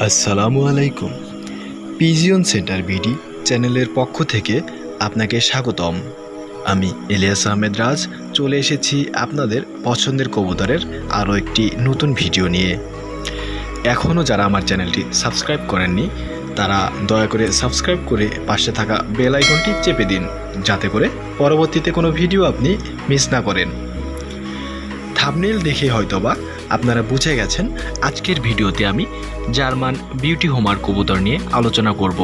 আসসালামু আলাইকুম। Pigeon centre BD চ্যানেলের পক্ষ থেকে আপনাকে স্বাগতম। আমি ইলিয়াস আহমেদ রাজ চলে এসেছি আপনাদের পছন্দের কবুতরের আরও একটি নতুন ভিডিও নিয়ে। এখনও যারা আমার চ্যানেলটি সাবস্ক্রাইব করেননি তারা দয়া করে সাবস্ক্রাইব করে পাশে থাকা বেল আইকনটি চেপে দিন, যাতে করে পরবর্তীতে কোনো ভিডিও আপনি মিস না করেন। থাম্বনেল দেখে হয়তোবা আপনারা বুঝে গেছেন আজকের ভিডিওতে আমি জার্মান বিউটি হোমার কবুতর নিয়ে আলোচনা করব।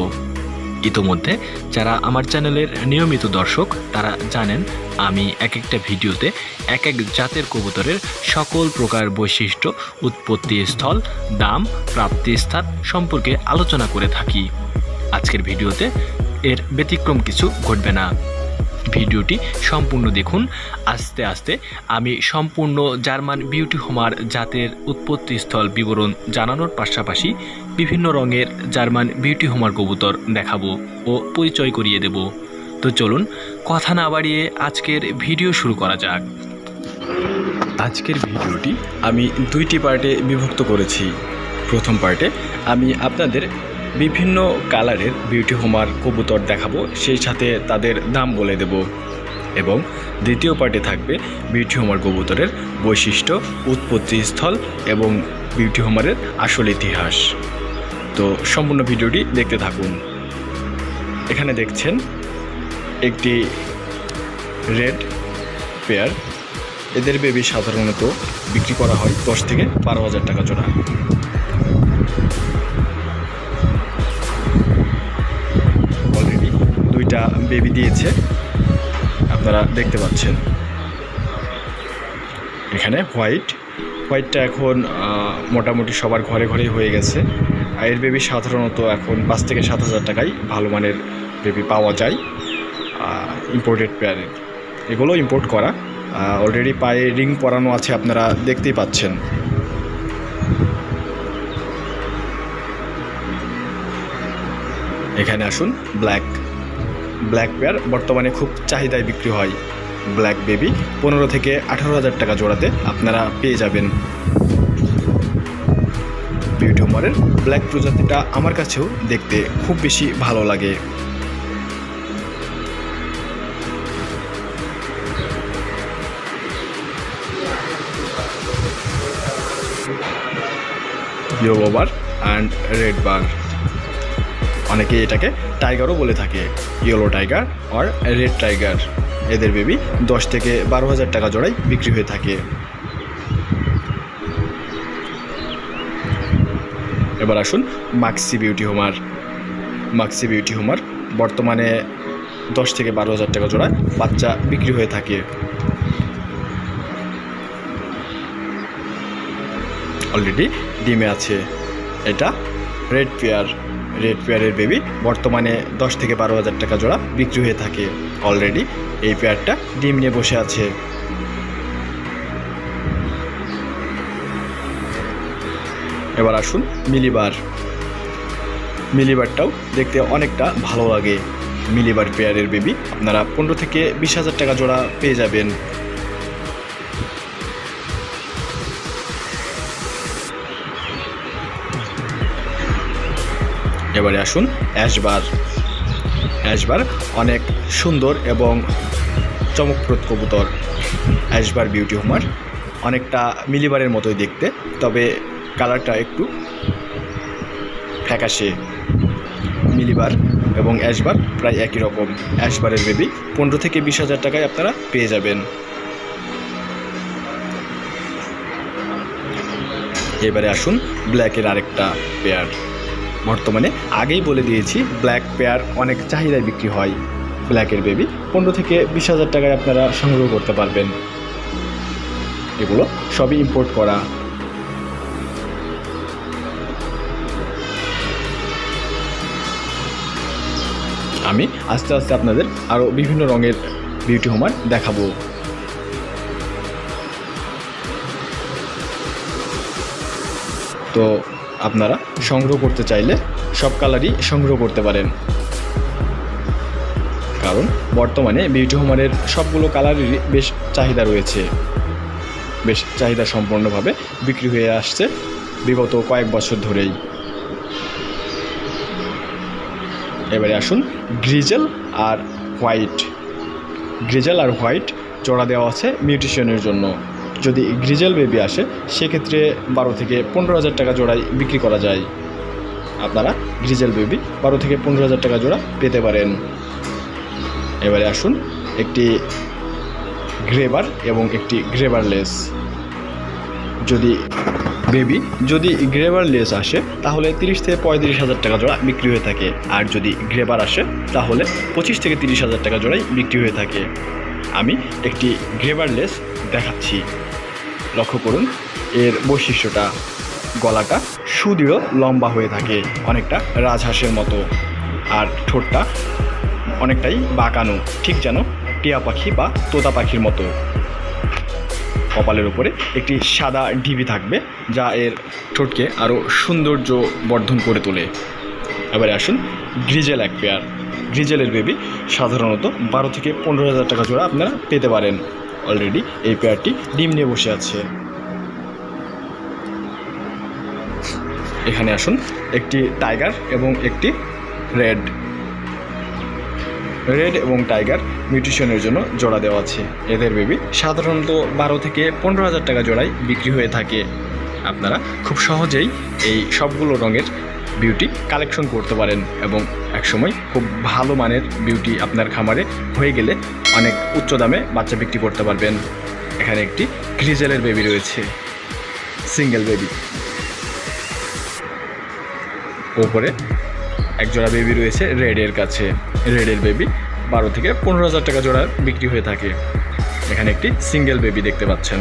ইতোমধ্যে যারা আমার চ্যানেলের নিয়মিত দর্শক তারা জানেন আমি এক একটা ভিডিওতে এক এক জাতের কবুতরের সকল প্রকার বৈশিষ্ট্য, উৎপত্তি স্থল, দাম, প্রাপ্তিস্থান সম্পর্কে আলোচনা করে থাকি। আজকের ভিডিওতে এর ব্যতিক্রম কিছু ঘটবে না। ভিডিওটি সম্পূর্ণ দেখুন। আস্তে আস্তে আমি সম্পূর্ণ জার্মান বিউটি হোমার জাতের উৎপত্তিস্থল বিবরণ জানানোর পাশাপাশি বিভিন্ন রঙের জার্মান বিউটি হোমার কবুতর দেখাবো ও পরিচয় করিয়ে দেব। তো চলুন কথা না বাড়িয়ে আজকের ভিডিও শুরু করা যাক। আজকের ভিডিওটি আমি দুইটি পার্টে বিভক্ত করেছি। প্রথম পার্টে আমি আপনাদের বিভিন্ন কালারের বিউটি হোমার কবুতর দেখাবো, সেই সাথে তাদের দাম বলে দেব, এবং দ্বিতীয় পার্টে থাকবে বিউটি হোমার কবুতরের বৈশিষ্ট্য, উৎপত্তি স্থল এবং বিউটি হোমারের আসল ইতিহাস। তো সম্পূর্ণ ভিডিওটি দেখতে থাকুন। এখানে দেখছেন একটি রেড পেয়ার। এদের বেবি সাধারণত বিক্রি করা হয় 10 থেকে 12,000 টাকা জোড়া। অলরেডি দুইটা বেবি দিয়েছে, আপনারা দেখতে পাচ্ছেন। এখানে হোয়াইটটা এখন মোটামুটি সবার ঘরে ঘরেই হয়ে গেছে। আর এর বেবি সাধারণত এখন 5 থেকে 7,000 টাকায় ভালো মানের বেবি পাওয়া যায় ইম্পোর্টেড পেয়ারের। এগুলো ইম্পোর্ট করা। অলরেডি পায়ে রিং পরানো আছে, আপনারা দেখতেই পাচ্ছেন। এখানে আসুন ব্ল্যাক পেয়ার বর্তমানে খুব চাহিদায় বিক্রি হয়। ব্ল্যাক বেবি 15 থেকে 18,000 টাকা জোড়াতে আপনারা পেয়ে যাবেন। বিউটি হোমারের ব্ল্যাক প্রজাতিটা আমার কাছেও দেখতে খুব বেশি ভালো লাগে। ইয়েলো বার অ্যান্ড রেড বার, অনেকে এটাকে টাইগারও বলে থাকে। ইয়েলো টাইগার আর রেড টাইগার, এদের বেবি 10 থেকে 12,000 টাকা জোড়ায় বিক্রি হয়ে থাকে। এবার আসুন মাক্সি বিউটি হোমার বর্তমানে 10 থেকে 12,000 টাকা জোড়ায় বাচ্চা বিক্রি হয়ে থাকে। অলরেডি ডিমে আছে। এটা রেড পেয়ারের বেবি বর্তমানে 10 থেকে 12,000 টাকা জোড়া বিক্রি হয়ে থাকে। অলরেডি এই পেয়ারটা ডিম নিয়ে বসে আছে। এবার আসুন মিলিবারটাও দেখতে অনেকটা ভালো লাগে। মিলিবার পেয়ারের বেবি আপনারা 15 থেকে 20,000 টাকা জোড়া পেয়ে যাবেন। এবারে আসুন অ্যাশবার অনেক সুন্দর এবং চমকপ্রদ কবুতর। অ্যাশবার বিউটি হোমার অনেকটা মিলিবারের মতোই দেখতে, তবে কালারটা একটু ফ্যাকাশে। মিলিবার এবং অ্যাশবার প্রায় একই রকম। অ্যাশবারের বেবি 15 থেকে 20,000 টাকায় আপনারা পেয়ে যাবেন। এবারে আসুন ব্ল্যাকের আরেকটা পেয়ার। বর্তমানে আগেই বলে দিয়েছি ব্ল্যাক পেয়ার অনেক চাহিদায় বিক্রি হয়। ব্ল্যাকের বেবি 15 থেকে 20,000 টাকায় আপনারা সংগ্রহ করতে পারবেন। এগুলো সবই ইম্পোর্ট করা। আমি আস্তে আস্তে আপনাদের আরও বিভিন্ন রঙের বিউটি হোমার দেখাবো। তো আপনারা সংগ্রহ করতে চাইলে সব কালারই সংগ্রহ করতে পারেন, কারণ বর্তমানে বিউটি হোমারের সবগুলো কালারেরই বেশ চাহিদা রয়েছে। বেশ চাহিদা সম্পন্নভাবে বিক্রি হয়ে আসছে বিগত কয়েক বছর ধরেই। এবারে আসুন গ্রিজেল আর হোয়াইট। গ্রিজেল আর হোয়াইট জোড়া দেওয়া আছে মিউটেশনের জন্য। যদি গ্রিজেল বেবি আসে সেক্ষেত্রে 12 থেকে 15,000 টাকা জোড়ায় বিক্রি করা যায়। আপনারা গ্রিজেল বেবি 12 থেকে 15,000 টাকা জোড়া পেতে পারেন। এবারে আসুন একটি গ্রেবার এবং একটি গ্রেবারলেস। যদি গ্রেবারলেস আসে তাহলে 30 থেকে 35,000 টাকা জোড়া বিক্রি হয়ে থাকে, আর যদি গ্রেবার আসে তাহলে 25 থেকে 30,000 টাকা জোড়াই বিক্রি হয়ে থাকে। আমি একটি গ্রেবারলেস দেখাচ্ছি, লক্ষ্য করুন এর বৈশিষ্ট্যটা। গলাটা সুদৃঢ় লম্বা হয়ে থাকে, অনেকটা রাজহাঁসের মতো, আর ঠোঁটটা অনেকটাই বাঁকানো, ঠিক যেন টিয়া পাখি বা তোতা পাখির মতো। কপালের উপরে একটি সাদা ঢিবি থাকবে যা এর ঠোঁটকে আরও সৌন্দর্য বর্ধন করে তোলে। এবারে আসুন গ্রিজেল এক পেয়ার। গ্রিজেলের বেবি সাধারণত 12 থেকে 15,000 টাকা জোড়া আপনারা পেতে পারেন। অলরেডি এই পেয়ারটি ডিম নিয়ে বসে আছে। এখানে আসুন একটি টাইগার এবং একটি রেড এবং টাইগার মিউটেশনের জন্য জোড়া দেওয়া আছে। এদের বেবি সাধারণত 12 থেকে 15,000 টাকা জোড়ায় বিক্রি হয়ে থাকে। আপনারা খুব সহজেই এই সবগুলো রঙের বিউটি কালেকশন করতে পারেন এবং একসময় খুব ভালো মানের বিউটি আপনার খামারে হয়ে গেলে অনেক উচ্চ দামে বাচ্চা বিক্রি করতে পারবেন। এখানে একটি গ্রিজেলের বেবি রয়েছে, সিঙ্গেল বেবি। ওপরে একজোড়া বেবি রয়েছে রেডের কাছে। রেডের বেবি 12 থেকে 15,000 টাকা জোড়া বিক্রি হয়ে থাকে। এখানে একটি সিঙ্গেল বেবি দেখতে পাচ্ছেন।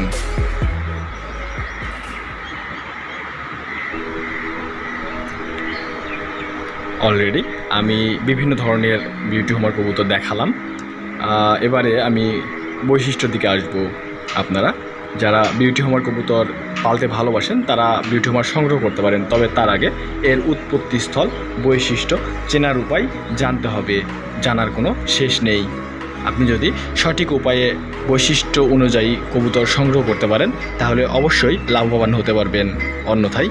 অলরেডি আমি বিভিন্ন ধরনের বিউটি হোমার কবুতর দেখালাম। এবারে আমি বৈশিষ্ট্যর দিকে আসব। আপনারা যারা বিউটি হোমার কবুতর পালতে ভালোবাসেন তারা বিউটি হোমার সংগ্রহ করতে পারেন, তবে তার আগে এর উৎপত্তিস্থল, বৈশিষ্ট্য চেনার উপায় জানতে হবে। জানার কোনো শেষ নেই। আপনি যদি সঠিক উপায়ে বৈশিষ্ট্য অনুযায়ী কবুতর সংগ্রহ করতে পারেন তাহলে অবশ্যই লাভবান হতে পারবেন। অন্যথায়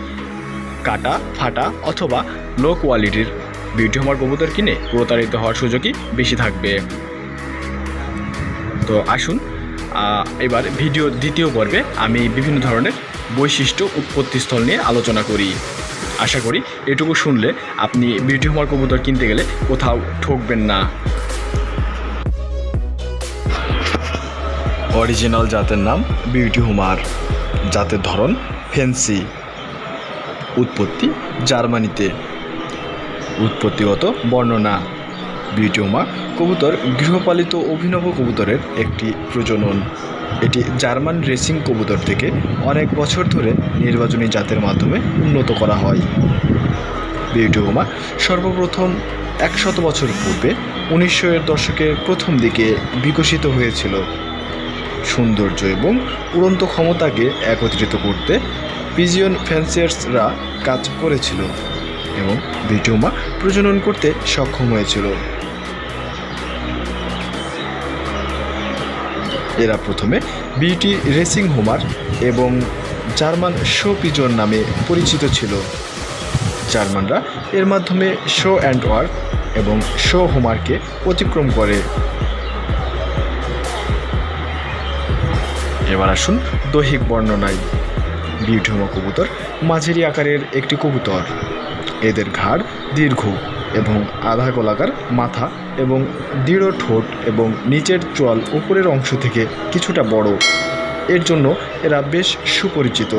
কাটা, ফাটা অথবা লো কোয়ালিটির বিউটি হোমার কবুতর কিনে প্রতারিত হওয়ার সুযোগই বেশি থাকবে। তো আসুন এবার ভিডিও দ্বিতীয় পর্বে আমি বিভিন্ন ধরনের বৈশিষ্ট্য, উৎপত্তিস্থল নিয়ে আলোচনা করি। আশা করি এটুকু শুনলে আপনি বিউটি হোমার কবুতর কিনতে গেলে কোথাও ঠকবেন না। অরিজিনাল জাতের নাম বিউটি হোমার, জাতের ধরন ফ্যান্সি, উৎপত্তি জার্মানিতে। উৎপত্তিগত বর্ণনা: বিউটি হোমার কবুতর গৃহপালিত অভিনব কবুতরের একটি প্রজনন। এটি জার্মান রেসিং কবুতর থেকে অনেক বছর ধরে নির্বাচনী জাতের মাধ্যমে উন্নত করা হয়। বিউটি হোমার সর্বপ্রথম 100 বছর পূর্বে 1900-এর দশকের প্রথম দিকে বিকশিত হয়েছিল। সৌন্দর্য এবং উড়ন্ত ক্ষমতাকে একত্রিত করতে পিজিয়ন ফ্যান্সিয়ার্সরা কাজ করেছিল এবং বিউটি হোমার প্রজনন করতে সক্ষম হয়েছিল। এরা প্রথমে বিউটি রেসিং হোমার এবং জার্মান শো পিজন নামে পরিচিত ছিল। জার্মানরা এর মাধ্যমে শো অ্যান্ড ওয়ার্ক এবং শো হোমারকে অতিক্রম করে। এবার আসুন দৈহিক বর্ণনায়। বিউটি হোমা কবুতর মাঝারি আকারের একটি কবুতর। এদের ঘাড় দীর্ঘ এবং আধা গোলাকার মাথা এবং দৃঢ় ঠোঁট এবং নিচের চোয়াল উপরের অংশ থেকে কিছুটা বড়। এর জন্য এরা বেশ সুপরিচিত।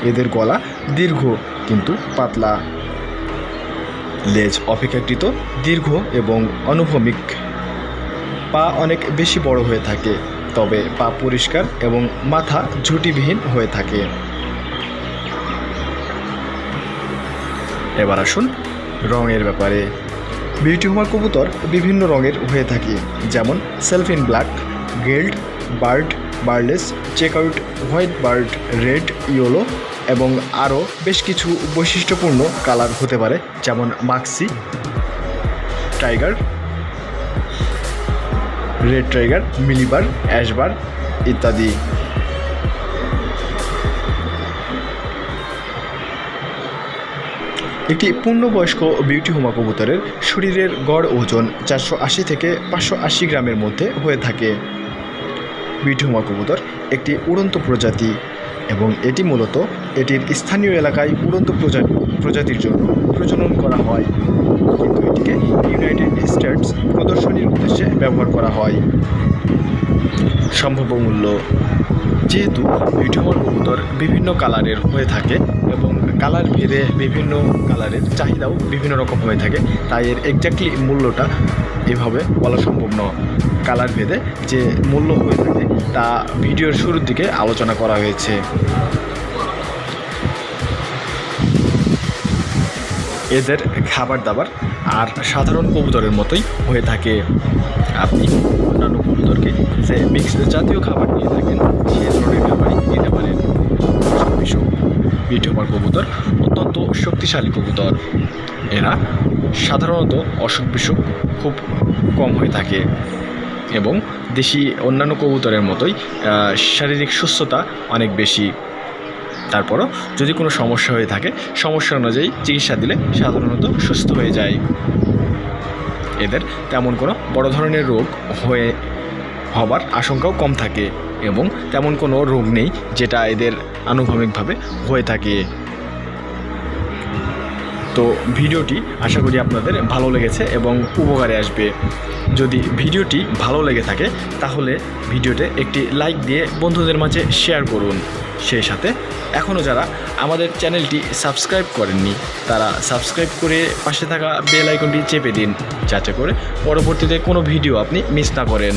এদের গলা দীর্ঘ কিন্তু পাতলা। লেজ অপেক্ষাকৃত দীর্ঘ এবং অনুভূমিক। পা অনেক বেশি বড় হয়ে থাকে, তবে পা পরিষ্কার এবং মাথা ঝুঁটিবিহীন হয়ে থাকে। এবার আসুন রঙের ব্যাপারে। বিউটি হোমা কবুতর বিভিন্ন রঙের হয়ে থাকে, যেমন সেলফিন ব্ল্যাক, গেল্ড, বার্ড, বার্লেস, চেকআউট, হোয়াইট বার্ড, রেড, ইয়েলো এবং আরও বেশ কিছু বৈশিষ্ট্যপূর্ণ কালার হতে পারে, যেমন মাক্সি, টাইগার, রেড টাইগার, মিলিবার, অ্যাশবার ইত্যাদি। একটি পূর্ণবয়স্ক বিউটি হুমা কবুতরের শরীরের গড় ওজন 480 থেকে 580 গ্রামের মধ্যে হয়ে থাকে। বিউটি হুমা কবুতর একটি উড়ন্ত প্রজাতি এবং এটি মূলত এটির স্থানীয় এলাকায় উড়ন্ত প্রজাতির জন্য প্রজনন করা হয়, কিন্তু এটিকে ইউনাইটেড স্টেটস প্রদর্শনীর উদ্দেশ্যে ব্যবহার করা হয়। সম্ভাব্য মূল্য: যেহেতু বিউটি হুমা কবুতর বিভিন্ন কালারের হয়ে থাকে এবং কালার ভেদে বিভিন্ন কালারের চাহিদাও বিভিন্ন রকম হয়ে থাকে, তাই এর এক্স্যাক্টলি মূল্যটা এভাবে বলা সম্ভব নয়। কালার ভেদে যে মূল্য হয়ে থাকে তা ভিডিওর শুরুর দিকে আলোচনা করা হয়েছে। এদের খাবার দাবার আর সাধারণ কবুতরের মতোই হয়ে থাকে। আপনি অন্যান্য কবুতরকে যে মিক্সড জাতীয় খাবার নিয়ে থাকেন সে ধরনের খাবারই নিতে পারেন। বিউটি হুমার কবুতর অত্যন্ত শক্তিশালী কবুতর। এরা সাধারণত অসুখ বিসুখ খুব কম হয়ে থাকে এবং দেশি অন্যান্য কবুতরের মতোই শারীরিক সুস্থতা অনেক বেশি। তারপরও যদি কোনো সমস্যা হয়ে থাকে সমস্যা অনুযায়ী চিকিৎসা দিলে সাধারণত সুস্থ হয়ে যায়। এদের তেমন কোনো বড় ধরনের রোগ হবার আশঙ্কাও কম থাকে এবং তেমন কোনো রোগ নেই যেটা এদের আনুভূমিকভাবে হয়ে থাকে। তো ভিডিওটি আশা করি আপনাদের ভালো লেগেছে এবং উপকারে আসবে। যদি ভিডিওটি ভালো লেগে থাকে তাহলে ভিডিওতে একটি লাইক দিয়ে বন্ধুদের মাঝে শেয়ার করুন। সেই সাথে এখনও যারা আমাদের চ্যানেলটি সাবস্ক্রাইব করেননি তারা সাবস্ক্রাইব করে পাশে থাকা বেল আইকনটি চেপে দিন, যাতে করে পরবর্তীতে কোনো ভিডিও আপনি মিস না করেন।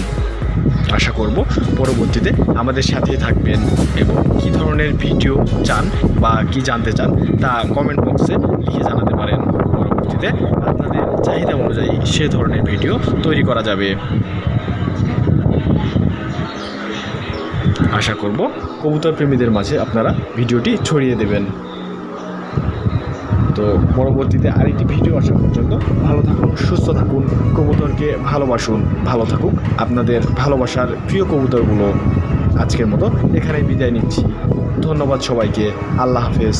আশা করব পরবর্তীতে আমাদের সাথেই থাকবেন এবং কী ধরনের ভিডিও চান বা কি জানতে চান তা কমেন্ট বক্সে লিখে জানাতে পারেন। পরবর্তীতে আপনাদের চাহিদা অনুযায়ী সে ধরনের ভিডিও তৈরি করা যাবে। আশা করব কবুতর প্রেমীদের মাঝে আপনারা ভিডিওটি ছড়িয়ে দেবেন। তো পরবর্তীতে আরেকটি ভিডিও আসা পর্যন্ত ভালো থাকুন, সুস্থ থাকুন, কবুতরকে ভালোবাসুন, ভালো থাকুক আপনাদের ভালোবাসার প্রিয় কবুতরগুলো। আজকের মতো এখানেই বিদায় নিচ্ছি। ধন্যবাদ সবাইকে। আল্লাহ হাফেজ।